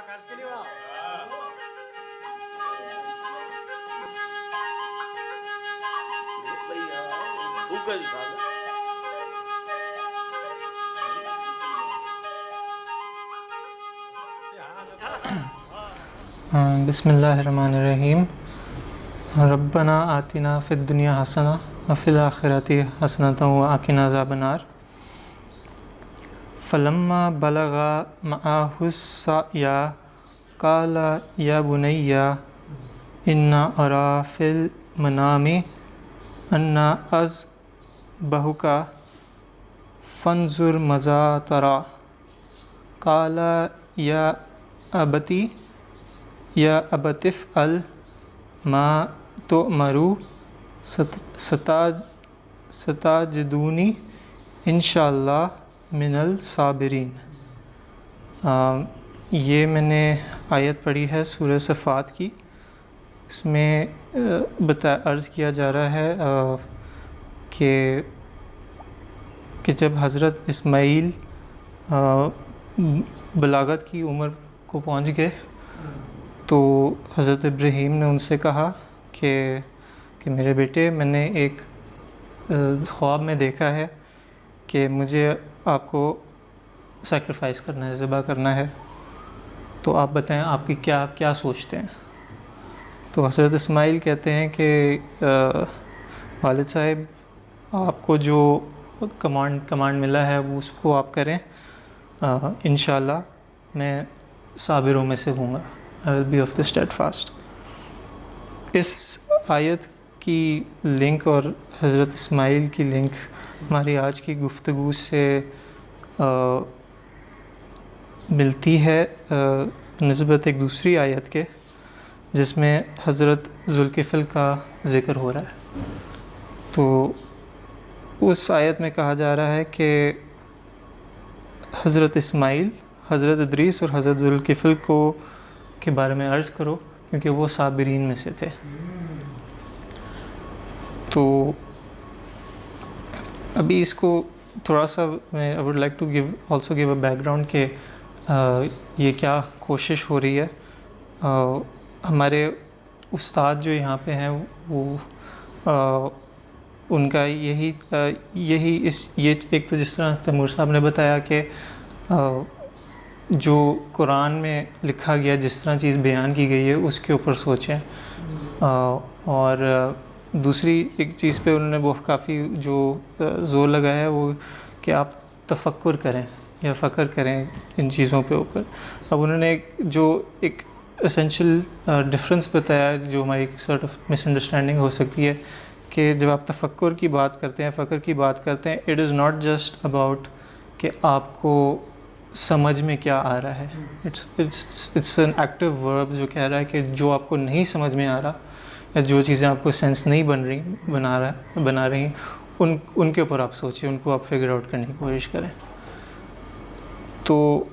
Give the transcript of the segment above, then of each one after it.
بسم اللہ الرحمن الرحیم. ربنا آتنا فی الدنیا حسنہ وفی الآخرۃ حسنۃ وقنا عذاب النار. فلما بلغ معه السعی قال یا بنی انی اری فی المنام انی اذبحک فانظر ماذا تری. قال یا ابت افعل ما تؤمر ستجدنی ان شاء اللہ من الصابرین. یہ میں نے آیت پڑھی ہے سورہ صفات کی. اس میں عرض کیا جا رہا ہے کہ جب حضرت اسماعیل بلاغت کی عمر کو پہنچ گئے تو حضرت ابراہیم نے ان سے کہا کہ میرے بیٹے، میں نے ایک خواب میں دیکھا ہے کہ مجھے آپ کو سیکریفائس کرنا ہے، ذبح کرنا ہے، تو آپ بتائیں آپ کی کیا سوچتے ہیں. تو حضرت اسماعیل کہتے ہیں کہ والد صاحب، آپ کو جو کمانڈ ملا ہے وہ اس کو آپ کریں، انشاءاللہ میں صابروں میں سے ہوں گا. I will be of the steadfast. اس آیت کی لنک اور حضرت اسماعیل کی لنک ہماری آج کی گفتگو سے ملتی ہے نسبت ایک دوسری آیت کے، جس میں حضرت ذوالکفل کا ذکر ہو رہا ہے. تو اس آیت میں کہا جا رہا ہے کہ حضرت اسماعیل، حضرت ادریس اور حضرت ذوالکفل کے بارے میں عرض کرو، کیونکہ وہ صابرین میں سے تھے. تو ابھی اس کو تھوڑا سا میں I would like to also give a background کہ یہ کیا کوشش ہو رہی ہے. ہمارے استاد جو یہاں پہ ہیں وہ ان کا یہی یہ ایک تو جس طرح تیمور صاحب نے بتایا کہ جو قرآن میں لکھا گیا، جس طرح چیز بیان کی گئی ہے اس کے اوپر سوچیں. اور دوسری ایک چیز پہ انہوں نے وہ کافی جو زور لگایا ہے وہ کہ آپ تفکر کریں یا فکر کریں ان چیزوں پہ اوپر. اب انہوں نے جو ایک اسینشیل ڈفرینس بتایا جو ہماری سارٹ آف مس انڈرسٹینڈنگ ہو سکتی ہے، کہ جب آپ تفکر کی بات کرتے ہیں، فکر کی بات کرتے ہیں، it is not just about کہ آپ کو سمجھ میں کیا آ رہا ہے. اٹس این ایکٹیو ورب جو کہہ رہا ہے کہ جو آپ کو نہیں سمجھ میں آ رہا یا جو چیزیں آپ کو سینس نہیں بنا رہی ان کے اوپر آپ سوچیں، ان کو آپ فگر آؤٹ کرنے کی کوشش کریں. تو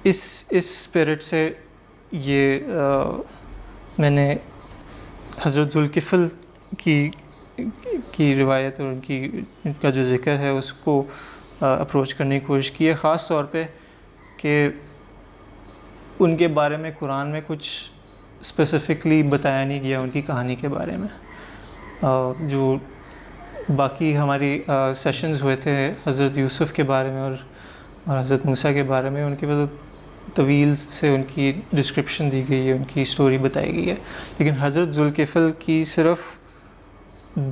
اس اسپرٹ سے یہ میں نے حضرت ذوالکفل کی روایت اور ان کا جو ذکر ہے اس کو اپروچ کرنے کی کوشش کی ہے، خاص طور پہ کہ ان کے بارے میں قرآن میں کچھ اسپیسیفکلی بتایا نہیں گیا ان کی کہانی کے بارے میں. جو باقی ہماری سیشنز ہوئے تھے حضرت یوسف کے بارے میں اور حضرت موسیٰ کے بارے میں، ان کے بعد طویل سے ان کی ڈسکرپشن دی گئی ہے، ان کی اسٹوری بتائی گئی ہے. لیکن حضرت ذوالکفل کی صرف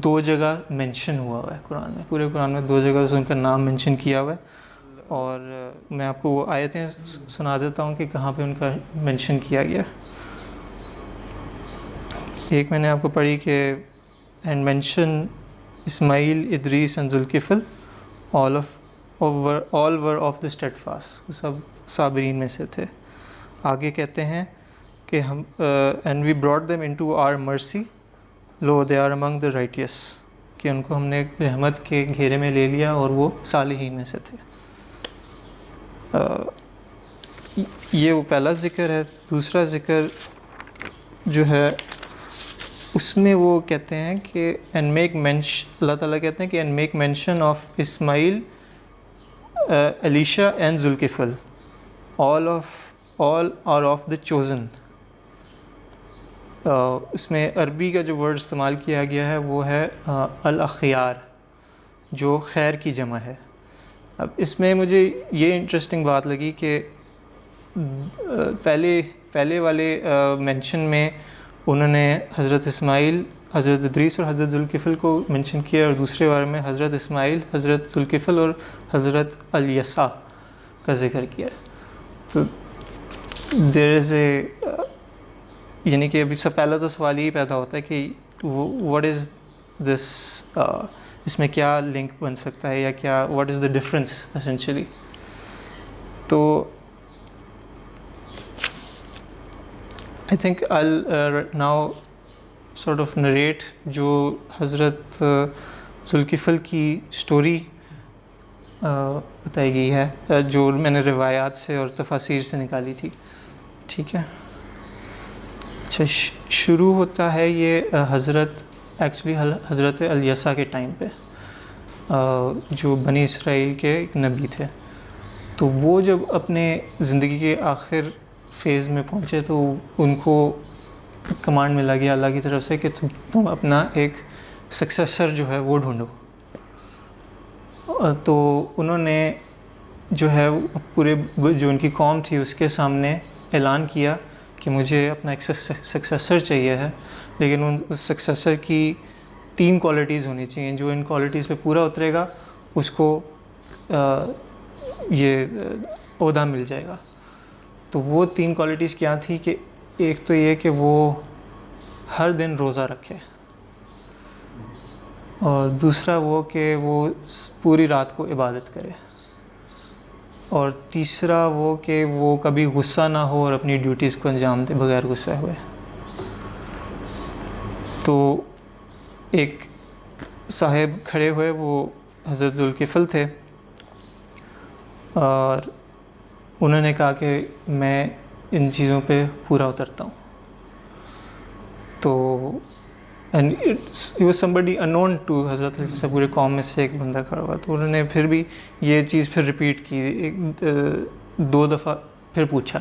2 جگہ مینشن ہوا ہے قرآن میں، پورے قرآن میں 2 جگہ سے ان کا نام مینشن کیا ہوا ہے. اور میں آپ کو وہ آیتیں سنا دیتا ہوں کہ کہاں پہ ان کا مینشن کیا گیا. ایک میں نے آپ کو پڑھی کہ and mention Ismail, Idris and Zulkifl all were of the steadfast، وہ سب صابرین میں سے تھے. آگے کہتے ہیں کہ ہم and we brought them into our mercy lo they are among the righteous، کہ ان کو ہم نے رحمت کے گھیرے میں لے لیا اور وہ صالحین میں سے تھے. یہ وہ پہلا ذکر ہے. دوسرا ذکر جو ہے اس میں وہ کہتے ہیں کہ اللہ تعالیٰ کہتے ہیں کہ and make mention of Ismail, Elisha and Zulkifl, all of all are of the chosen. اس میں عربی کا جو ورڈ استعمال کیا گیا ہے وہ ہے الاخیار، جو خیر کی جمع ہے. اب اس میں مجھے یہ انٹرسٹنگ بات لگی کہ پہلے والے مینشن میں انہوں نے حضرت اسماعیل، حضرت ادریس اور حضرت ذوالکفل کو مینشن کیا، اور دوسرے بارے میں حضرت اسماعیل، حضرت ذوالکفل اور حضرت الیسع کا ذکر کیا. تو دیر از اے یعنی کہ ابھی سب پہلا تو سوال یہی پیدا ہوتا ہے کہ واٹ از دس، اس میں کیا لنک بن سکتا ہے یا کیا what is the difference essentially. تو I think I'll now sort of narrate جو حضرت ذوالکفل کی اسٹوری بتائی گئی ہے، جو میں نے روایات سے اور تفاسیر سے نکالی تھی. ٹھیک ہے. اچھا، شروع ہوتا ہے یہ ایکچولی حضرت الیسع کے ٹائم پہ، جو بنی اسرائیل کے ایک نبی تھے. تو وہ جب اپنے زندگی کے آخر فیز میں پہنچے تو ان کو کمانڈ ملا گیا اللہ کی طرف سے کہ تم اپنا ایک سکسیسر جو ہے وہ ڈھونڈو. تو انہوں نے جو ہے پورے جو ان کی قوم تھی اس کے سامنے اعلان کیا کہ مجھے اپنا ایک سکسیسر چاہیے ہے، لیکن اس سکسیسر کی 3 کوالٹیز ہونی چاہئیں. جو ان کوالٹیز پہ پورا اترے گا اس کو یہ عہدہ مل جائے گا. تو وہ 3 کوالٹیز کیا تھی کہ ایک تو یہ کہ وہ ہر دن روزہ رکھے، اور دوسرا وہ کہ وہ پوری رات کو عبادت کرے، اور تیسرا وہ کہ وہ کبھی غصہ نہ ہو اور اپنی ڈیوٹیز کو انجام دے بغیر غصہ ہوئے. تو ایک صاحب کھڑے ہوئے، وہ حضرت ذوالکفل تھے، اور انہوں نے کہا کہ میں ان چیزوں پہ پورا اترتا ہوں. تو and it was somebody unknown to حضرت سے، پورے قوم میں سے ایک بندہ کھڑا ہوا. تو انہوں نے پھر بھی یہ چیز پھر ریپیٹ کی، 2 دفعہ پھر پوچھا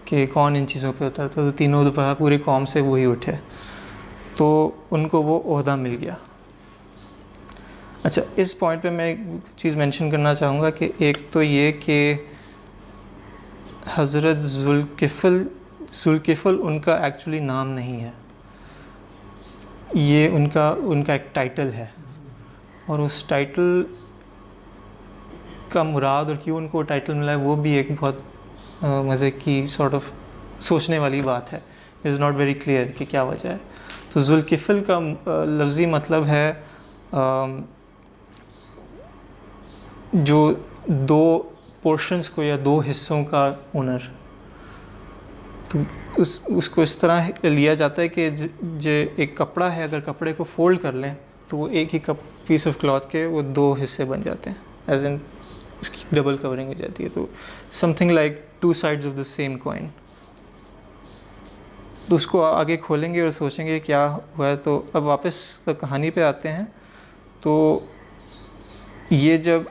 کہ کون ان چیزوں پہ اترتا. تو 3 دفعہ پوری قوم سے وہی اٹھے، تو ان کو وہ عہدہ مل گیا. اچھا، اس پوائنٹ پہ میں ایک چیز مینشن کرنا چاہوں گا کہ ایک تو یہ کہ حضرت ذوالکفل ان کا ایکچولی نام نہیں ہے، یہ ان کا ایک ٹائٹل ہے، اور اس ٹائٹل کا مراد اور کیوں ان کو ٹائٹل ملا ہے وہ بھی ایک بہت مزے کی سارٹ آف سوچنے والی بات ہے. It is not very clear کہ کیا وجہ ہے. تو ذوالکفل کا لفظی مطلب ہے جو 2 پورشنز کو یا 2 حصوں کا اونر. تو اس کو اس طرح لیا جاتا ہے کہ جو ایک کپڑا ہے، اگر کپڑے کو فولڈ کر لیں تو وہ ایک ہی پیس آف کلاتھ کے وہ 2 حصے بن جاتے ہیں، ایز ان اس کی ڈبل کورنگ ہو جاتی ہے. تو some thing like 2 sides of the same coin. تو اس کو آگے کھولیں گے اور سوچیں گے کیا ہوا ہے. تو اب واپس کہانی پہ آتے ہیں. تو یہ جب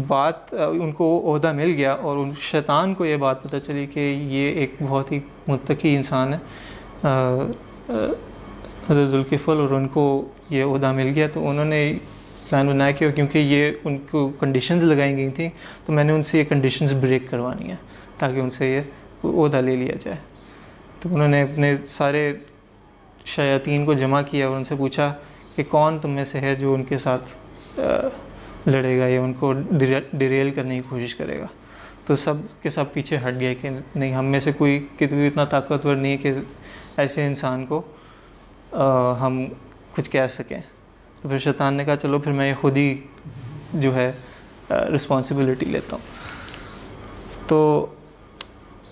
بات ان کو عہدہ مل گیا اور ان شیطان کو یہ بات پتہ چلی کہ یہ ایک بہت ہی متقی انسان ہے حضرت ذوالکفل، اور ان کو یہ عہدہ مل گیا، تو انہوں نے پلان بنایا کہ کیونکہ یہ ان کو کنڈیشنز لگائی گئی تھیں تو میں نے ان سے یہ کنڈیشنز بریک کروانی ہیں تاکہ ان سے یہ عہدہ لے لیا جائے. تو انہوں نے اپنے سارے شیاطین کو جمع کیا اور ان سے پوچھا کہ کون تم میں سے ہے جو ان کے ساتھ لڑے گا یا ان کو ڈیریل کرنے کی کوشش کرے گا. تو سب کے سب پیچھے ہٹ گئے کہ نہیں، ہم میں سے کوئی اتنا طاقتور نہیں کہ ایسے انسان کو ہم کچھ کہہ سکیں. تو پھر شیطان نے کہا چلو پھر میں خود ہی جو ہے رسپانسبلٹی لیتا ہوں. تو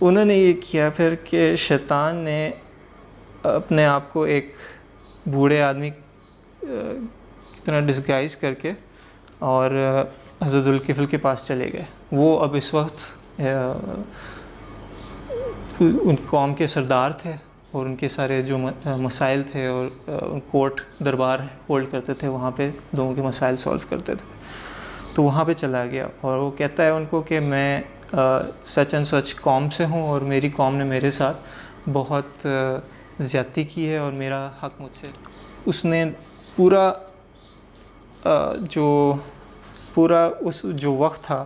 انہوں نے یہ کیا پھر کہ شیطان نے اپنے آپ کو ایک بوڑھے آدمی کی طرح ڈسگائز کر کے اور حضرت ذوالکفل کے پاس چلے گئے. وہ اب اس وقت ان قوم کے سردار تھے اور ان کے سارے جو مسائل تھے اور کورٹ دربار ہولڈ کرتے تھے، وہاں پہ لوگوں کے مسائل سولو کرتے تھے. تو وہاں پہ چلا گیا اور وہ کہتا ہے ان کو کہ میں سچ اینڈ سچ قوم سے ہوں اور میری قوم نے میرے ساتھ بہت زیادتی کی ہے اور میرا حق مجھ سے اس نے پورا جو وقت تھا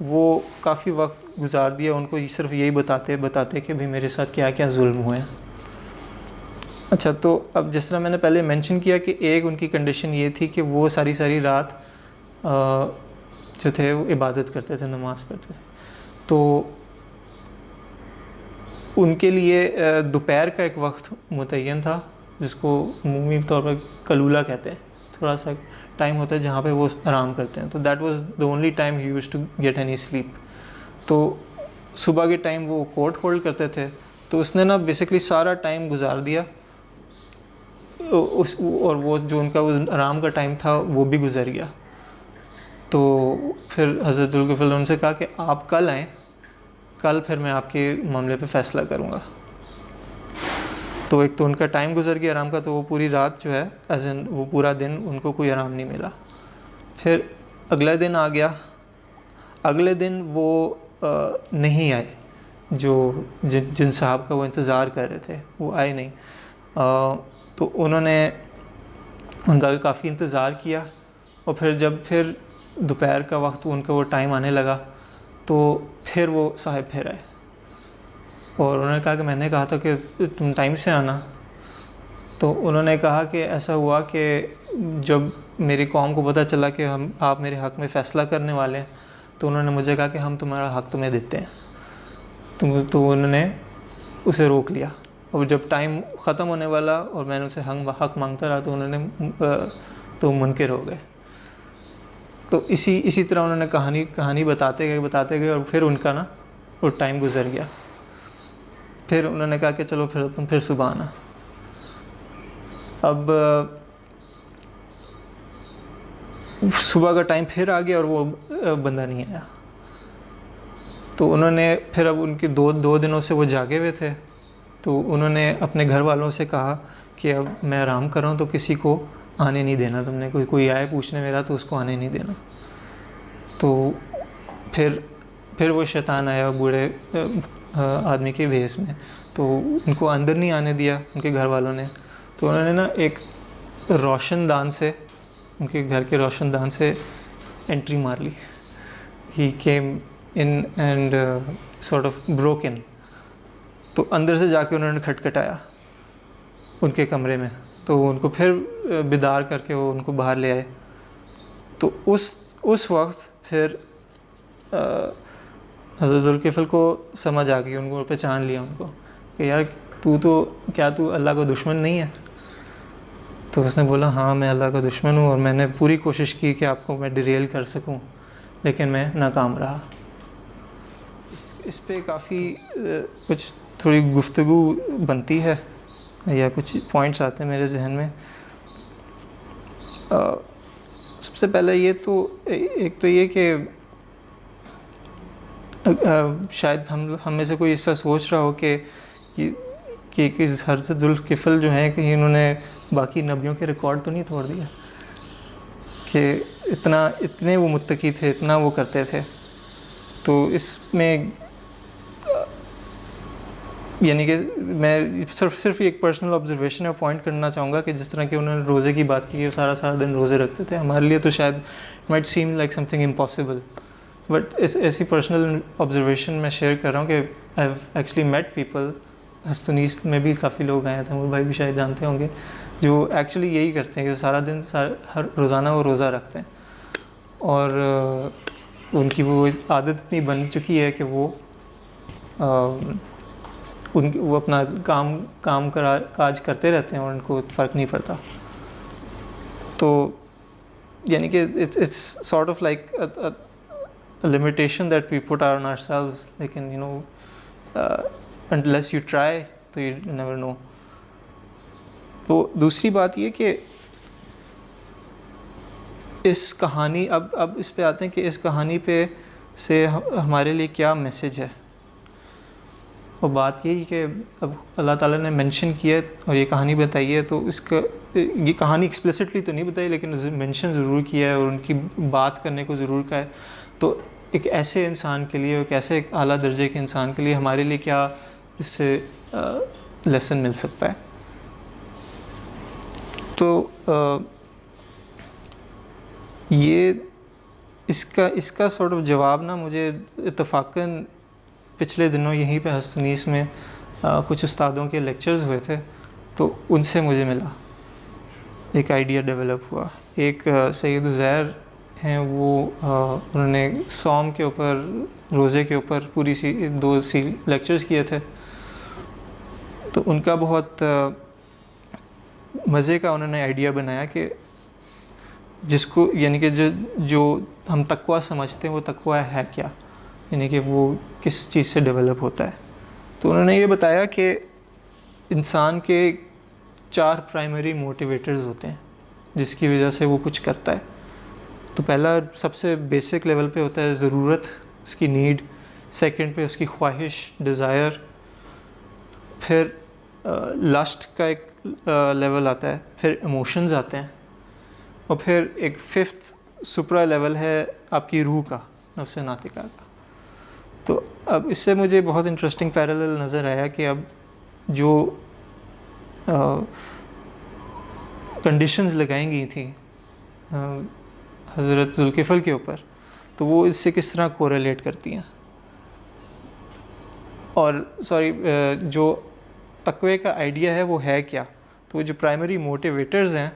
وہ کافی وقت گزار دیا ان کو صرف یہی بتاتے کہ بھی میرے ساتھ کیا کیا ظلم ہوئے ہیں. اچھا، تو اب جس طرح میں نے پہلے مینشن کیا کہ ایک ان کی کنڈیشن یہ تھی کہ وہ ساری رات جو تھے وہ عبادت کرتے تھے، نماز پڑھتے تھے. تو ان کے لیے دوپہر کا ایک وقت متعین تھا جس کو عمومی طور پر کلولہ کہتے ہیں، تھوڑا سا ٹائم ہوتا ہے جہاں پہ وہ آرام کرتے ہیں. تو that was the only time he used to get any sleep. تو صبح کے ٹائم وہ کورٹ ہولڈ کرتے تھے. تو اس نے نا بیسکلی سارا ٹائم گزار دیا اور وہ جو ان کا آرام کا ٹائم تھا وہ بھی گزر گیا. تو پھر حضرت ذوالکفل نے ان سے کہا کہ آپ کل آئیں، کل پھر میں آپ کے معاملے پہ فیصلہ کروں گا. تو ایک تو ان کا ٹائم گزر گیا آرام کا، تو وہ پوری رات جو ہے وہ پورا دن ان کو کوئی آرام نہیں ملا. پھر اگلا دن آ گیا. اگلے دن وہ نہیں آئے، جن صاحب کا وہ انتظار کر رہے تھے وہ آئے نہیں. تو انہوں نے ان کا کافی انتظار کیا اور پھر دوپہر کا وقت ان کا وہ ٹائم آنے لگا تو پھر وہ صاحب پھر آئے اور انہوں نے کہا کہ میں نے کہا تھا کہ تم ٹائم سے آنا. تو انہوں نے کہا کہ ایسا ہوا کہ جب میری قوم کو پتہ چلا کہ آپ میرے حق میں فیصلہ کرنے والے ہیں تو انہوں نے مجھے کہا کہ ہم تمہارا حق تمہیں دیتے ہیں. تو انہوں نے اسے روک لیا اور جب ٹائم ختم ہونے والا اور میں نے اسے حق مانگتا رہا تو انہوں نے تو منکر ہو گئے. تو اسی طرح انہوں نے کہانی بتاتے گئے اور پھر ان کا نا وہ ٹائم گزر گیا. پھر انہوں نے کہا کہ چلو پھر صبح آنا. اب صبح کا ٹائم پھر آ گیا اور وہ بندہ نہیں آیا. تو انہوں نے پھر اب ان کے دو دنوں سے وہ جاگے ہوئے تھے تو انہوں نے اپنے گھر والوں سے کہا کہ اب میں آرام کر رہا ہوں تو کسی کو آنے نہیں دینا، تم نے کوئی آئے پوچھنے میرا تو اس کو آنے نہیں دینا. تو پھر وہ شیطان آیا بوڑھے آدمی کے بھیس میں، تو ان کو اندر نہیں آنے دیا ان کے گھر والوں نے. تو انہوں نے نا ایک روشن دان سے، ان کے گھر کے روشن دان سے انٹری مار لی. He came in and sort of broke in. تو اندر سے جا کے انہوں نے کھٹکھٹایا ان کے کمرے میں. تو ان کو پھر بیدار کر کے وہ ان کو باہر لے آئے. تو اس وقت پھر حضرت ذوالکفل کو سمجھ آ گئی، ان کو پہچان لیا ان کو کہ یار تو اللہ کا دشمن نہیں ہے. تو اس نے بولا ہاں میں اللہ کا دشمن ہوں اور میں نے پوری کوشش کی کہ آپ کو میں ڈیریل کر سکوں لیکن میں ناکام رہا. اس پہ کافی کچھ تھوڑی گفتگو بنتی ہے یا کچھ پوائنٹس آتے ہیں میرے ذہن میں. سب سے پہلے ایک تو یہ کہ شاید ہم میں سے کوئی ایسا سوچ رہا ہو کہ حضرت ذوالکفل جو ہیں کہ انہوں نے باقی نبیوں کے ریکارڈ تو نہیں توڑ دیا کہ اتنے وہ متقی تھے، اتنا وہ کرتے تھے. تو اس میں یعنی کہ میں صرف ایک پرسنل آبزرویشن اور پوائنٹ کرنا چاہوں گا کہ جس طرح کہ انہوں نے روزے کی بات کی ہے، سارا دن روزے رکھتے تھے. ہمارے لیے تو شاید might seem like something impossible, but ایسی پرسنل آبزرویشن میں شیئر کر رہا ہوں کہ I have actually met people. ہستونیس میں بھی کافی لوگ آئے تھے، وہ بھائی بھی شاید جانتے ہوں گے، جو ایکچولی یہی کرتے ہیں کہ سارا دن ہر روزانہ وہ روزہ رکھتے ہیں اور ان کی وہ عادت اتنی بن چکی ہے کہ وہ اپنا کام کاج کرتے رہتے ہیں اور ان کو فرق نہیں پڑتا. تو یعنی کہ it's sort of like limitation that we put on ourselves, لیکن unless you try تو you never know. تو دوسری بات یہ کہ اس کہانی اب اس پہ آتے ہیں کہ اس کہانی پہ سے ہمارے لیے کیا میسج ہے. اور بات یہی کہ اب اللہ تعالیٰ نے مینشن کیا اور یہ کہانی بتائی ہے تو یہ کہانی ایکسپلیسٹلی تو نہیں بتائی لیکن مینشن ضرور کیا ہے اور ان کی بات کرنے کو ضرور کہا ہے. تو ایک ایسے انسان کے لیے، ایک ایسے ایک اعلیٰ درجے کے انسان کے لیے ہمارے لیے کیا اس سے لیسن مل سکتا ہے. تو یہ اس کا سارٹ آف جواب نا مجھے اتفاقاً پچھلے دنوں یہیں پہ ہستنیس میں کچھ استادوں کے لیکچرز ہوئے تھے تو ان سے مجھے ملا، ایک آئیڈیا ڈیولپ ہوا. ایک سید عزیر ہیں، وہ انہوں نے صوم کے اوپر، روزے کے اوپر پوری 2 لیکچرز کیے تھے. تو ان کا بہت مزے کا انہوں نے آئیڈیا بنایا کہ جس کو یعنی کہ جو ہم تقویٰ سمجھتے ہیں وہ تقویٰ ہے کیا، یعنی کہ وہ کس چیز سے ڈیولپ ہوتا ہے. تو انہوں نے یہ بتایا کہ انسان کے 4 پرائمری موٹیویٹرز ہوتے ہیں جس کی وجہ سے وہ کچھ کرتا ہے. تو پہلا سب سے بیسک لیول پہ ہوتا ہے ضرورت، اس کی نیڈ. سیکنڈ پہ اس کی خواہش، ڈیزائر. پھر لسٹ کا ایک لیول آتا ہے، پھر ایموشنز آتے ہیں، اور پھر ایک 5th سپرا لیول ہے آپ کی روح کا، نفس ناطقہ کا. تو اب اس سے مجھے بہت انٹرسٹنگ پیرالل نظر آیا کہ اب جو کنڈیشنز لگائیں گئی تھیں حضرت ذوالکفل کے اوپر، تو وہ اس سے کس طرح کوریلیٹ کرتی ہیں. اور جو تقوی کا آئیڈیا ہے وہ ہے کیا. تو جو پرائمری موٹیویٹرز ہیں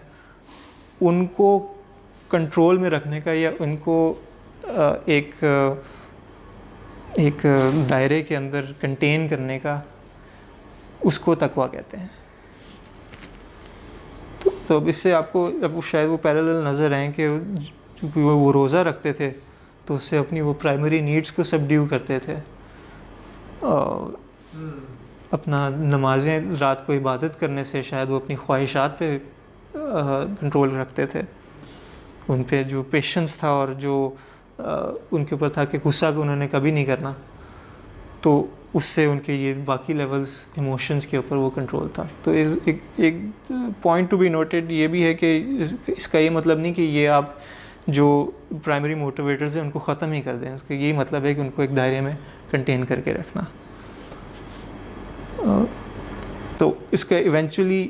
ان کو کنٹرول میں رکھنے کا یا ان کو ایک دائرے کے اندر کنٹین کرنے کا، اس کو تقویٰ کہتے ہیں. تو اب اس سے آپ کو اب شاید وہ پیرالل نظر آئیں کہ چونکہ وہ روزہ رکھتے تھے تو اس سے اپنی وہ پرائمری نیڈز کو سبڈیو کرتے تھے، اپنا نمازیں رات کو عبادت کرنے سے شاید وہ اپنی خواہشات پہ کنٹرول رکھتے تھے. ان پہ جو پیشنس تھا اور جو ان کے اوپر تھا کہ غصہ کو انہوں نے کبھی نہیں کرنا، تو اس سے ان کے یہ باقی لیولز ایموشنز کے اوپر وہ کنٹرول تھا. تو ایک پوائنٹ ٹو بی نوٹڈ یہ بھی ہے کہ اس کا یہ مطلب نہیں کہ یہ آپ جو پرائمری موٹیویٹرز ہیں ان کو ختم ہی کر دیں. اس کا یہی مطلب ہے کہ ان کو ایک دائرے میں کنٹین کر کے رکھنا. تو اس کا ایونچولی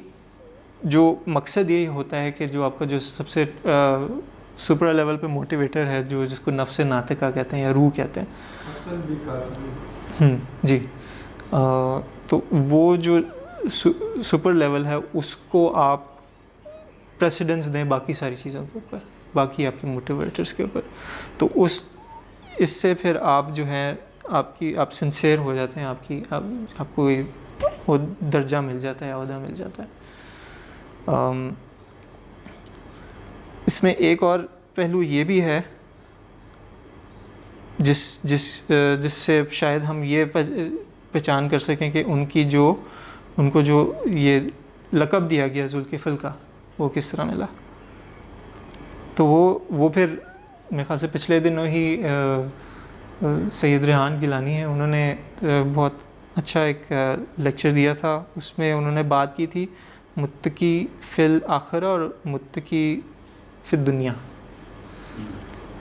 جو مقصد یہی ہوتا ہے کہ جو آپ کا جو سب سے سپر لیول پہ موٹیویٹر ہے، جو جس کو نفس ناطقہ کہتے ہیں یا روح کہتے ہیں، جی، تو وہ جو سپر لیول ہے اس کو آپ پریسیڈنس دیں باقی ساری چیزوں کے اوپر، باقی آپ کے موٹیویٹرز کے اوپر. تو اس سے پھر آپ جو ہیں آپ سنسیئر ہو جاتے ہیں، آپ کو وہ درجہ مل جاتا ہے، عہدہ مل جاتا ہے. اس میں ایک اور پہلو یہ بھی ہے جس سے شاید ہم یہ پہچان کر سکیں کہ ان کو جو یہ لقب دیا گیا ذوالکفل کا وہ کس طرح ملا. تو وہ پھر میرے خیال سے پچھلے دنوں ہی سید ریحان گیلانی ہیں، انہوں نے بہت اچھا ایک لیکچر دیا تھا. اس میں انہوں نے بات کی تھی متقی فی الآخرہ اور متقی فی الدنیا.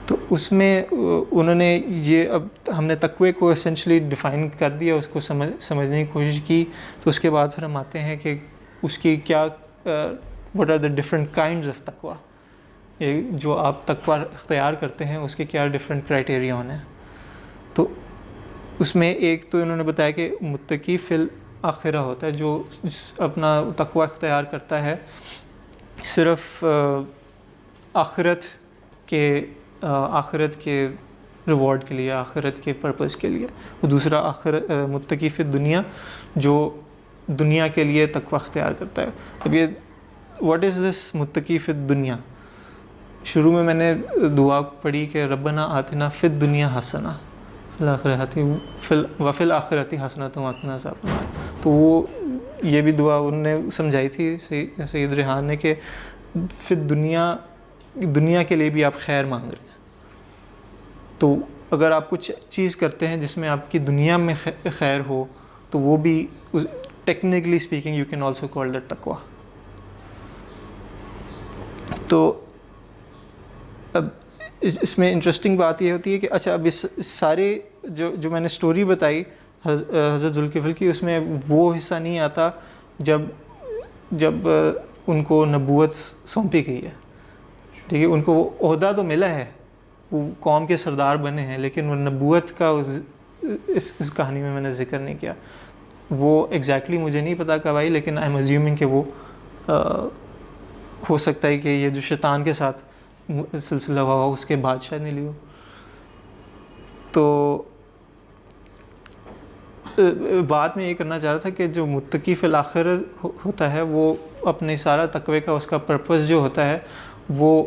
تو اس میں انہوں نے یہ، اب ہم نے تقوی کو اسینشلی ڈیفائن کر دیا، اس کو سمجھنے کی کوشش کی. تو اس کے بعد پھر ہم آتے ہیں کہ اس کی کیا what are the different kinds of تقوی، جو آپ تقوی اختیار کرتے ہیں اس کے کیا ڈفرینٹ کرائٹیریا ہونے ہیں. تو اس میں ایک تو انہوں نے بتایا کہ متقی فی الآخرہ ہوتا ہے، جو اپنا تقوی اختیار کرتا ہے صرف آخرت کے ریوارڈ کے لیے، آخرت کے پرپس کے لیے. وہ دوسرا متقی فی الدنیا جو دنیا کے لیے تقوی اختیار کرتا ہے. اب یہ واٹ از دس متقی فی الدنیا؟ شروع میں نے دعا پڑھی کہ ربنا آتنا فی الدنیا حسنہ وفی الآخرۃ حسنۃ وقنا عذاب النار. تو وہ یہ بھی دعا انہوں نے سمجھائی تھی سید ریحان نے کہ فی دنیا کے لیے بھی آپ خیر مانگ رہے ہیں. تو اگر آپ کچھ چیز کرتے ہیں جس میں آپ کی دنیا میں خیر ہو تو وہ بھی technically speaking you can also call that تقوی. تو اب اس میں انٹرسٹنگ بات یہ ہوتی ہے کہ اچھا اب اس سارے جو میں نے سٹوری بتائی حضرت ذوالکفل کی، اس میں وہ حصہ نہیں آتا جب ان کو نبوت سونپی گئی ہے. ٹھیک ہے، ان کو وہ عہدہ تو ملا ہے، وہ قوم کے سردار بنے ہیں، لیکن وہ نبوت کا اس کہانی میں نے ذکر نہیں کیا. وہ ایگزیکٹلی مجھے نہیں پتا کب آئی، لیکن آئی ایم ایزیومنگ کہ وہ ہو سکتا ہے کہ یہ جو شیطان کے ساتھ سلسلہ ہوا اس کے بعد شاید ملی ہو. تو بات میں یہ کرنا چاہ رہا تھا کہ جو متقی فی الآخر ہوتا ہے وہ اپنے سارا تقوی کا اس کا پرپس جو ہوتا ہے وہ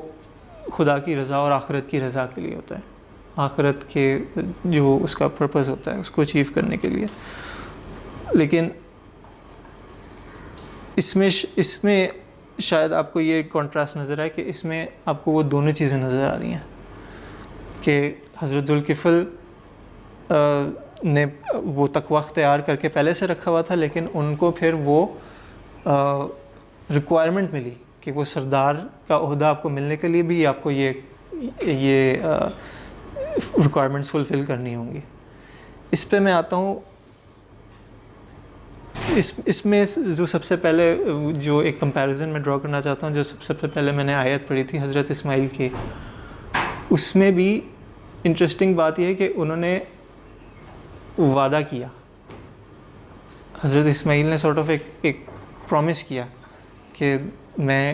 خدا کی رضا اور آخرت کی رضا کے لیے ہوتا ہے. آخرت کے جو اس کا پرپس ہوتا ہے اس کو اچیو کرنے کے لیے. لیکن اس میں شاید آپ کو یہ کنٹراسٹ نظر آئے کہ اس میں آپ کو وہ دونوں چیزیں نظر آ رہی ہیں کہ حضرت ذوالکفل نے وہ تقوی اختیار کر کے پہلے سے رکھا ہوا تھا، لیکن ان کو پھر وہ ریکوائرمنٹ ملی کہ وہ سردار کا عہدہ آپ کو ملنے کے لیے بھی آپ کو یہ ریکوائرمنٹس فلفل کرنی ہوں گی. اس پہ میں آتا ہوں. اس میں جو سب سے پہلے جو ایک کمپیریزن میں ڈرا کرنا چاہتا ہوں، جو سب سے پہلے میں نے آیت پڑھی تھی حضرت اسماعیل کی، اس میں بھی انٹرسٹنگ بات یہ ہے کہ انہوں نے وعدہ کیا. حضرت اسماعیل نے سارٹ آف ایک پرومس کیا کہ میں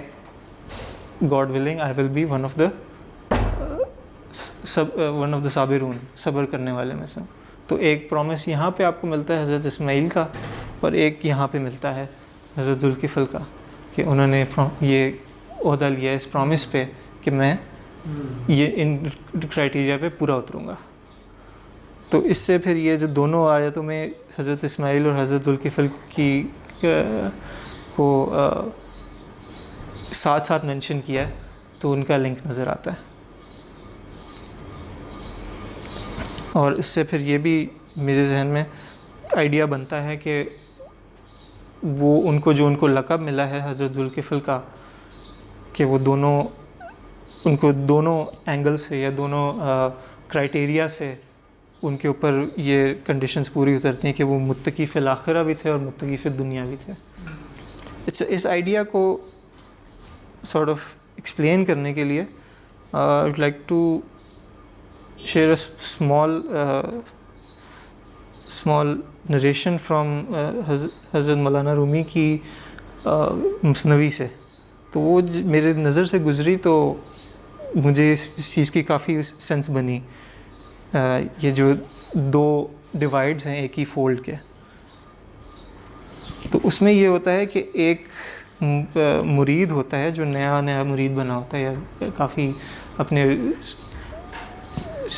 God willing I will be one of the صابرون، صبر کرنے والے میں سے. تو ایک پرومس یہاں پہ آپ کو ملتا ہے حضرت اسماعیل کا، اور ایک یہاں پہ ملتا ہے حضرت ذوالکفل کا کہ انہوں نے یہ عہدہ لیا اس پرومس پہ کہ میں یہ ان کرائٹیریا پہ پورا اتروں گا. تو اس سے پھر یہ جو دونوں آیتوں میں حضرت اسماعیل اور حضرت ذوالکفل کی کو ساتھ ساتھ مینشن کیا ہے، تو ان کا لنک نظر آتا ہے. اور اس سے پھر یہ بھی میرے ذہن میں آئیڈیا بنتا ہے کہ وہ ان کو لقب ملا ہے حضرت ذوالکفل کا کہ وہ ان کو دونوں اینگل سے یا دونوں کرائٹیریا سے ان کے اوپر یہ کنڈیشنز پوری اترتی ہیں کہ وہ متقی فی الآخرہ بھی تھے اور متقی فی الدنیا بھی تھے. اس آئیڈیا کو سارٹ آف ایکسپلین کرنے کے لیے I would like to share a small narration from حضرت مولانا رومی کی مثنوی سے. تو وہ میرے نظر سے گزری تو مجھے اس چیز کی کافی سینس بنی. یہ جو دو ڈیوائڈز ہیں ایک ہی فولڈ کے، تو اس میں یہ ہوتا ہے کہ ایک مرید ہوتا ہے جو نیا مرید بنا ہوتا ہے یا کافی اپنے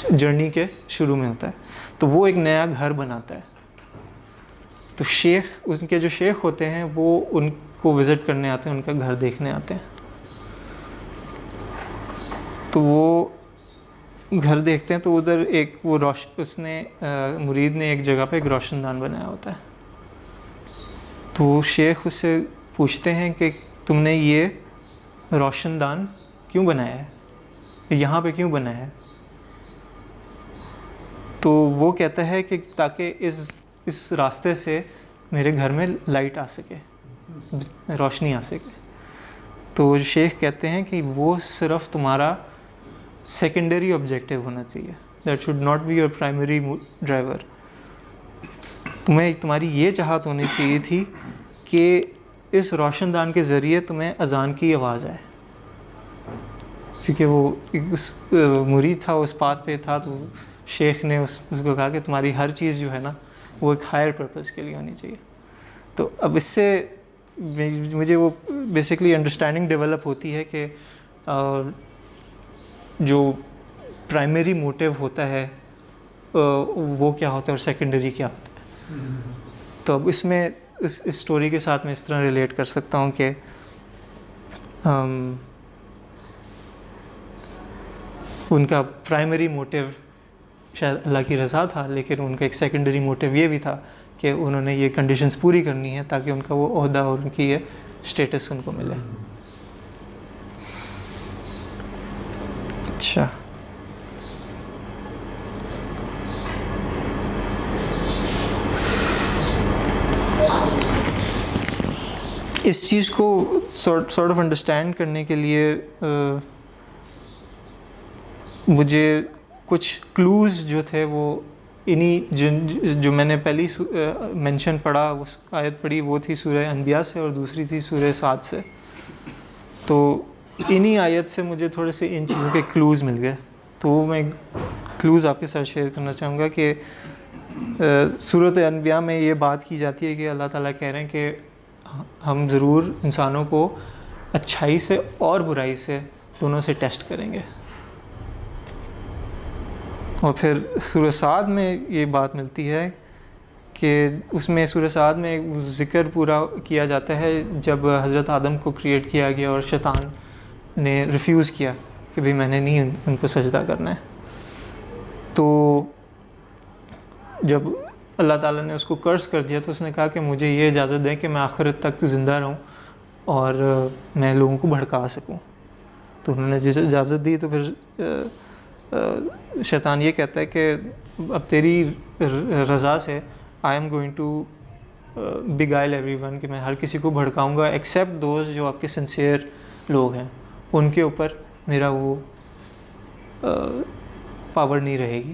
جرنی کے شروع میں ہوتا ہے، تو وہ ایک نیا گھر بناتا ہے. تو ان کے جو شیخ ہوتے ہیں وہ ان کو وزٹ کرنے آتے ہیں، ان کا گھر دیکھنے آتے ہیں. تو وہ گھر دیکھتے ہیں تو ادھر ایک مرید نے ایک جگہ پہ ایک روشن دان بنایا ہوتا ہے. تو شیخ اس سے پوچھتے ہیں کہ تم نے یہ روشن دان کیوں بنایا ہے، یہاں پہ کیوں بنایا ہے؟ تو وہ کہتا ہے کہ تاکہ اس راستے سے میرے گھر میں لائٹ آ سکے، روشنی آ سکے. تو شیخ کہتے ہیں کہ وہ صرف تمہارا سیکنڈری آبجیکٹیو ہونا چاہیے، that should not be your primary driver. تمہاری یہ چاہت ہونی چاہیے تھی کہ اس روشن دان کے ذریعے تمہیں اذان کی آواز آئے، کیونکہ وہ اس مرید تھا، اس بات پہ تھا. تو شیخ نے اس کو کہا کہ تمہاری ہر چیز جو ہے نا وہ ایک ہائر پرپز کے لیے ہونی چاہیے. تو اب اس سے مجھے وہ بیسکلی انڈرسٹینڈنگ ڈیولپ ہوتی ہے کہ جو پرائمری موٹیو ہوتا ہے وہ کیا ہوتا ہے اور سیکنڈری کیا ہوتا ہے. تو اب اس میں اس اسٹوری کے ساتھ میں اس طرح ریلیٹ کر سکتا ہوں کہ ان کا پرائمری موٹیو شاید اللہ کی رضا تھا، لیکن ان کا ایک سیکنڈری موٹیو یہ بھی تھا کہ انہوں نے یہ کنڈیشنز پوری کرنی ہے تاکہ ان کا وہ عہدہ اور ان کی یہ اسٹیٹس ان کو ملے. اچھا، اس چیز کو سارٹ آف انڈرسٹینڈ کرنے کے لیے مجھے کچھ کلوز جو تھے وہ انہی جو میں نے پہلی مینشن پڑھا اس آیت پڑھی وہ تھی سورہ انبیاء سے اور دوسری تھی سورہ صاد سے. تو انہی آیت سے مجھے تھوڑے سے ان چیزوں کے کلوز مل گئے. تو وہ میں کلوز آپ کے ساتھ شیئر کرنا چاہوں گا کہ سورۃ انبیاء میں یہ بات کی جاتی ہے کہ اللہ تعالیٰ کہہ رہے ہیں کہ ہم ضرور انسانوں کو اچھائی سے اور برائی سے دونوں سے ٹیسٹ کریں گے. اور پھر سورہ صاد میں یہ بات ملتی ہے کہ اس میں سورہ صاد میں ایک ذکر پورا کیا جاتا ہے جب حضرت آدم کو کریٹ کیا گیا اور شیطان نے ریفیوز کیا کہ بھئی میں نے نہیں ان کو سجدہ کرنا ہے. تو جب اللہ تعالیٰ نے اس کو کرس کر دیا تو اس نے کہا کہ مجھے یہ اجازت دیں کہ میں آخرت تک زندہ رہوں اور میں لوگوں کو بھڑکا سکوں. تو انہوں نے جسے اجازت دی تو پھر شیطان یہ کہتا ہے کہ اب تیری رضا سے I am going to beguile everyone, کہ میں ہر کسی کو بھڑکاؤں گا ایکسیپٹ دوز جو آپ کے سنسیئر لوگ ہیں، ان کے اوپر میرا وہ پاور نہیں رہے گی.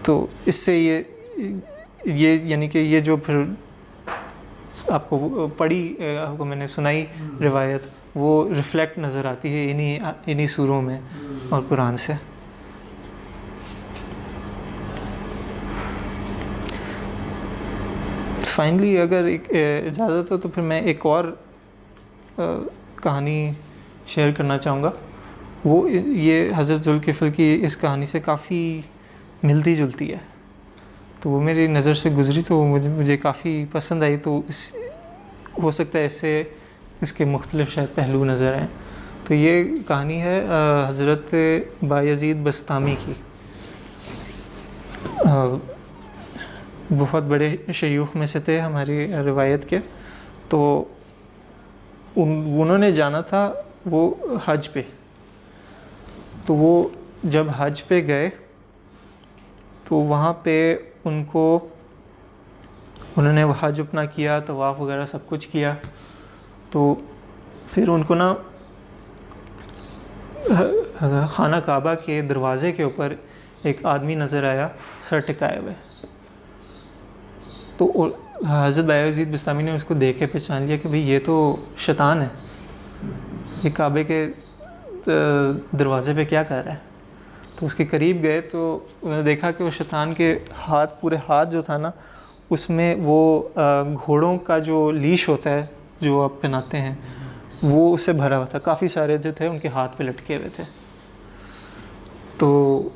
تو اس سے یہ یعنی کہ یہ جو پھر آپ کو پڑھی آپ کو میں نے سنائی روایت وہ ریفلیکٹ نظر آتی ہے انہی سوروں میں اور قرآن سے. فائنلی اگر ایک اجازت ہو تو پھر میں ایک اور کہانی شیئر کرنا چاہوں گا. وہ یہ حضرت ذوالکفل کی اس کہانی سے کافی ملتی جلتی ہے. تو وہ میری نظر سے گزری تو وہ مجھے کافی پسند آئی. تو ہو سکتا ہے اس سے اس کے مختلف شاید پہلو نظر آئیں. تو یہ کہانی ہے حضرت بایزید بسطامی کی. بہت بڑے شیوخ میں سے تھے ہماری روایت کے. تو انہوں نے جانا تھا وہ حج پہ. تو وہ جب حج پہ گئے تو وہاں پہ انہوں نے وہ حج اپنا کیا، طواف وغیرہ سب کچھ کیا. تو پھر ان کو نا خانہ کعبہ کے دروازے کے اوپر ایک آدمی نظر آیا سر ٹکائے ہوئے. تو حضرت بایزید بسطامی نے اس کو دیکھ کے پہچان لیا کہ بھئی یہ تو شیطان ہے، یہ کعبے کے دروازے پہ کیا کر رہا ہے. تو اس کے قریب گئے تو انہوں نے دیکھا کہ وہ شیطان کے پورے ہاتھ جو تھا نا اس میں وہ گھوڑوں کا جو لیش ہوتا ہے جو آپ پہناتے ہیں وہ اس سے بھرا ہوا تھا. کافی سارے جو تھے ان کے ہاتھ پہ لٹکے ہوئے تھے. تو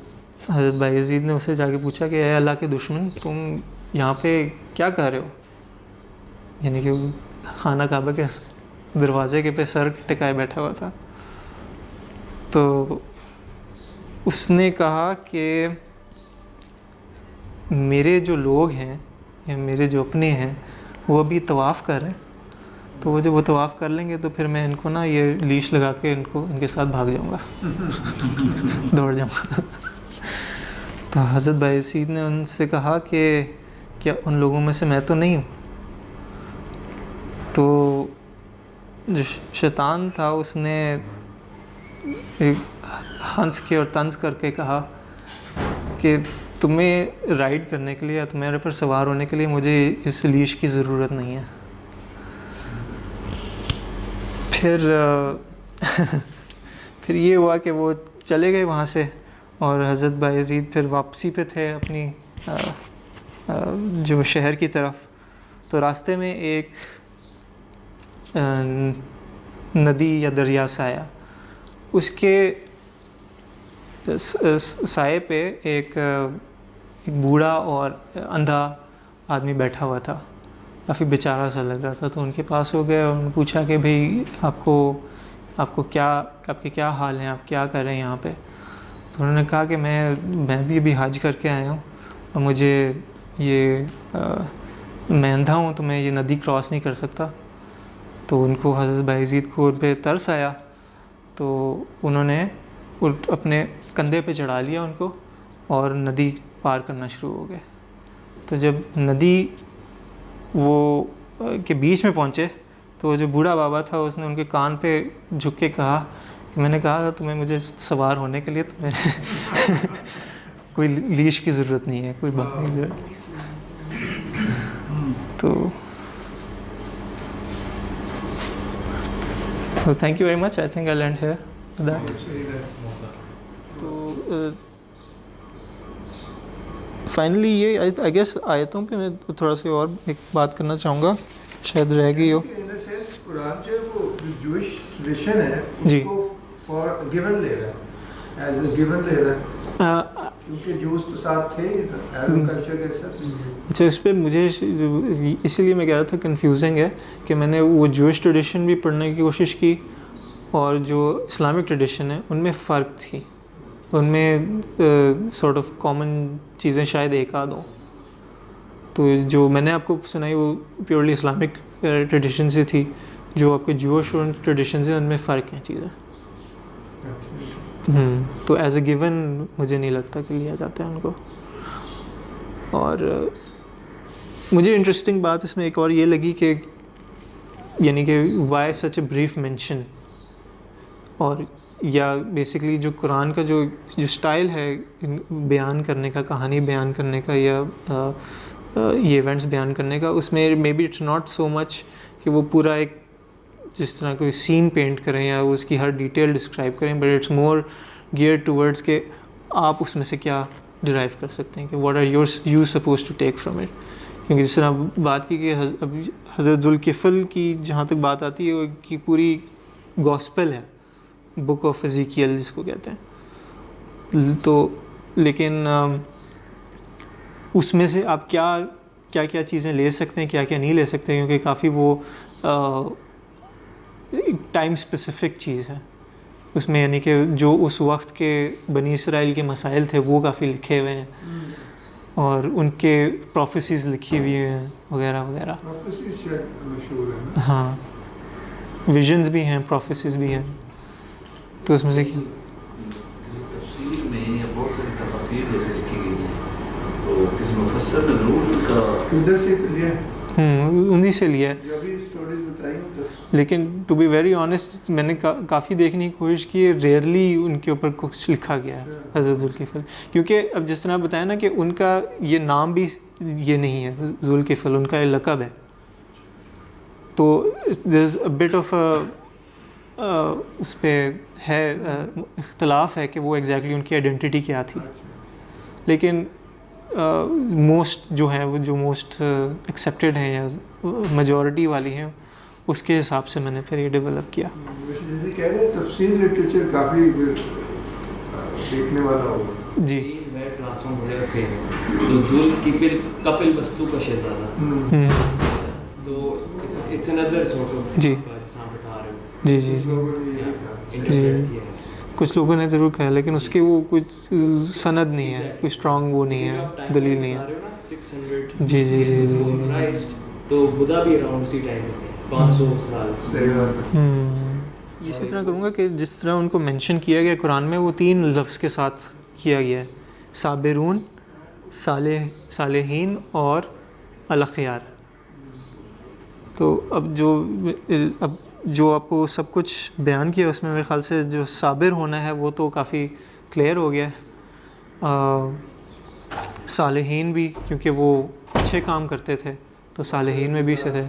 حضرت بایزید نے اسے جا کے پوچھا کہ اے اللہ کے دشمن، تم یہاں پہ کیا کر رہے ہو؟ یعنی کہ خانہ کعبہ کے دروازے کے پہ سر ٹکائے بیٹھا ہوا تھا. تو اس نے کہا کہ میرے جو لوگ ہیں یا میرے جو اپنے ہیں وہ ابھی طواف کر رہے ہیں. تو وہ جب وہ طواف کر لیں گے تو پھر میں ان کو نا یہ لیش لگا کے ان کے ساتھ بھاگ جاؤں گا، دوڑ جاؤں گا. تو حضرت بایزید نے ان سے کہا کہ کیا ان لوگوں میں سے میں تو نہیں ہوں؟ تو جو شیطان تھا اس نے ہنس کے اور طنز کر کے کہا کہ تمہیں رائڈ کرنے کے لیے یا تمہارے پر سوار ہونے کے لیے مجھے اس لیش کی ضرورت نہیں ہے. پھر یہ ہوا کہ وہ چلے گئے وہاں سے اور حضرت بایزید پھر واپسی پہ تھے اپنی جو شہر کی طرف. تو راستے میں ایک ندی یا دریا سے آیا. اس کے سائے پہ ایک بوڑھا اور اندھا آدمی بیٹھا ہوا تھا. کافی بیچارہ سا لگ رہا تھا. تو ان کے پاس ہو گئے اور انہوں نے پوچھا کہ بھئی آپ کے کیا حال ہیں، آپ کیا کر رہے ہیں یہاں پہ؟ تو انہوں نے کہا کہ میں بھی ابھی حج کر کے آیا ہوں اور مجھے میں اندھا ہوں تو میں یہ ندی کراس نہیں کر سکتا. تو ان کو حضرت بایزید کو ان پہ ترس آیا. تو انہوں نے اپنے کندھے پہ چڑھا لیا ان کو اور ندی پار کرنا شروع ہو گئے. تو جب ندی وہ کے بیچ میں پہنچے تو جو بوڑھا بابا تھا اس نے ان کے کان پہ جھک کے کہا کہ میں نے کہا تھا تمہیں مجھے سوار ہونے کے لیے تمہیں کوئی لیش کی ضرورت نہیں ہے, کوئی بات نہیں ضرورت. تو thank you very much. I think I land here that. تو فائنلی یہ آئی گیس آیتوں پہ میں تھوڑا سا اور ایک بات کرنا چاہوں گا, شاید رہ گئی ہو. قرآن جو ہے وہ جوئش ٹریڈیشن ہے اس کو فار گیون لے رہا ہے, ایز اے گیون لے رہا ہے, کیونکہ جوز تو ساتھ تھے عرب کلچر کے ساتھ. اچھا, اس پہ مجھے اسی لیے میں کہہ رہا تھا کنفیوزنگ ہے کہ میں نے وہ جوئش ٹریڈیشن بھی پڑھنے کی کوشش کی اور جو اسلامک ٹریڈیشن ہے ان میں فرق تھی, ان میں سارٹ آف کامن چیزیں شاید ایک آدھ ہوں. تو جو میں نے آپ کو سنائی وہ پیورلی اسلامک ٹریڈیشن سے تھی, جو آپ کے جوش اور ٹریڈیشنز ہیں ان میں فرق ہیں چیزیں. تو ایز اے گیون مجھے نہیں لگتا کہ لیا جاتا ہے ان کو. اور مجھے انٹرسٹنگ بات اس میں ایک اور یہ لگی کہ یعنی کہ why such a brief mention, اور یا بیسکلی جو قرآن کا جو اسٹائل ہے بیان کرنے کا, کہانی بیان کرنے کا یا یہ ایونٹس بیان کرنے کا, اس میں maybe it's not so much کہ وہ پورا ایک جس طرح کوئی سین پینٹ کریں یا اس کی ہر ڈیٹیل ڈسکرائب کریں, بٹ اٹس مور گیئر ٹورڈس کہ آپ اس میں سے کیا ڈرائیو کر سکتے ہیں, کہ what are you supposed to take from it. کیونکہ جس طرح بات کی کہ حضرت ذوالکفل کی جہاں تک بات آتی ہے وہ کی پوری گاسپل ہے, بک آف ایزیکیل جس کو کہتے ہیں. تو لیکن اس میں سے آپ کیا چیزیں لے سکتے ہیں, کیا نہیں لے سکتے, کیونکہ کافی وہ ٹائم اسپیسیفک چیز ہے اس میں, یعنی کہ جو اس وقت کے بنی اسرائیل کے مسائل تھے وہ کافی لکھے ہوئے ہیں, اور ان کے پروفیسیز لکھی ہوئی ہیں وغیرہ وغیرہ. ہاں, ویژنز بھی ہیں, پروفیسیز بھی ہیں. تو اس میں سے کیا تفسیر میں یا بہت ساری تفاسیر جیسے لکھی گئی ہیں, تو کسی مفسر نے ضرور ان کا ادھر سے تو لیا انہی سے لیا ہے. جو بھی اسٹوریز بتائی لیکن ٹو بی ویری آنیسٹ میں نے کافی دیکھنے کی کوشش کی ہے, ریئرلی ان کے اوپر کچھ لکھا گیا ہے حضرت ذوالکفل. کیونکہ اب جس طرح بتایا نا کہ ان کا یہ نام بھی یہ نہیں ہے ذوالکفل, ان کا یہ لقب ہے. تو دیر از اے بٹ آف اس پہ ہے اختلاف ہے کہ وہ ایگزیکٹلی ان کی آئیڈینٹی کیا تھی. لیکن موسٹ جو ہیں وہ جو موسٹ ایکسیپٹیڈ ہیں یا میجورٹی والی ہیں اس کے حساب سے میں نے پھر یہ ڈیولپ کیا. جیسے کہہ رہے ہیں تفسیر لٹریچر کافی دیکھنے والا ہوگا. جی, کلاس میں پڑھے رکھے تو ذوالکفل کپل وستو کا شہزادہ, تو اٹس انادر سورٹ آف جی جس میں بتا رہے ہو. جی جی جی کچھ لوگوں نے ضرور کہا, لیکن اس کی وہ کچھ سند نہیں ہے, کوئی اسٹرانگ وہ نہیں ہے, دلیل نہیں ہے. جی جی جی جی تو بدھا بھی اراؤنڈ اسی ٹائم پہ 500 سال. اسی طرح کروں گا کہ جس طرح ان کو مینشن کیا گیا قرآن میں, وہ 3 لفظ کے ساتھ کیا گیا ہے, صابرون, صالحین اور الاخیار. تو اب جو آپ کو سب کچھ بیان کیا اس میں میرے خیال سے جو صابر ہونا ہے وہ تو کافی کلیئر ہو گیا ہے. صالحین بھی کیونکہ وہ اچھے کام کرتے تھے تو صالحین میں بھی سے تھے.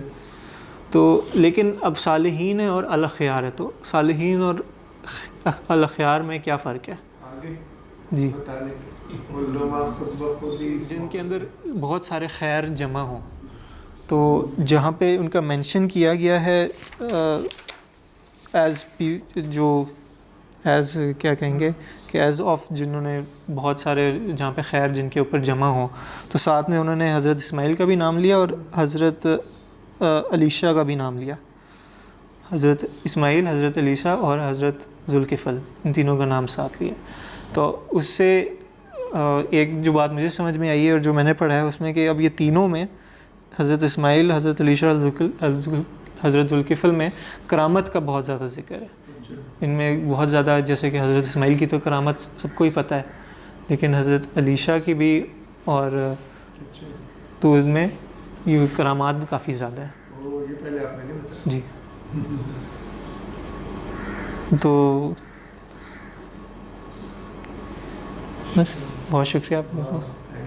تو لیکن اب صالحین ہے اور الاخیار ہے, تو صالحین اور الاخیار میں کیا فرق ہے؟ جی, جن کے اندر بہت سارے خیر جمع ہوں. تو جہاں پہ ان کا مینشن کیا گیا ہے ایز کیا کہیں گے کہ ایز آف جنہوں نے بہت سارے جہاں پہ خیر جن کے اوپر جمع ہوں, تو ساتھ میں انہوں نے حضرت اسماعیل کا بھی نام لیا اور حضرت علیشہ کا بھی نام لیا. حضرت اسماعیل, حضرت علیشہ اور حضرت ذوالکفل, ان تینوں کا نام ساتھ لیا. تو اس سے ایک جو بات مجھے سمجھ میں آئی ہے اور جو میں نے پڑھا ہے اس میں کہ اب یہ تینوں میں حضرت اسماعیل, حضرت علیشہ اور حضرت ذوالکفل میں کرامت کا بہت زیادہ ذکر ہے. ان میں بہت زیادہ, جیسے کہ حضرت اسماعیل کی تو کرامت سب کو ہی پتہ ہے, لیکن حضرت علیشہ کی بھی, اور تو ان میں یہ کرامات بھی کافی زیادہ ہے. وہ یہ پہلے آپ نے نہیں بتایا. جی. تو بس بہت شکریہ آپ کا.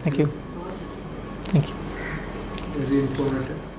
Thank you. Very informative.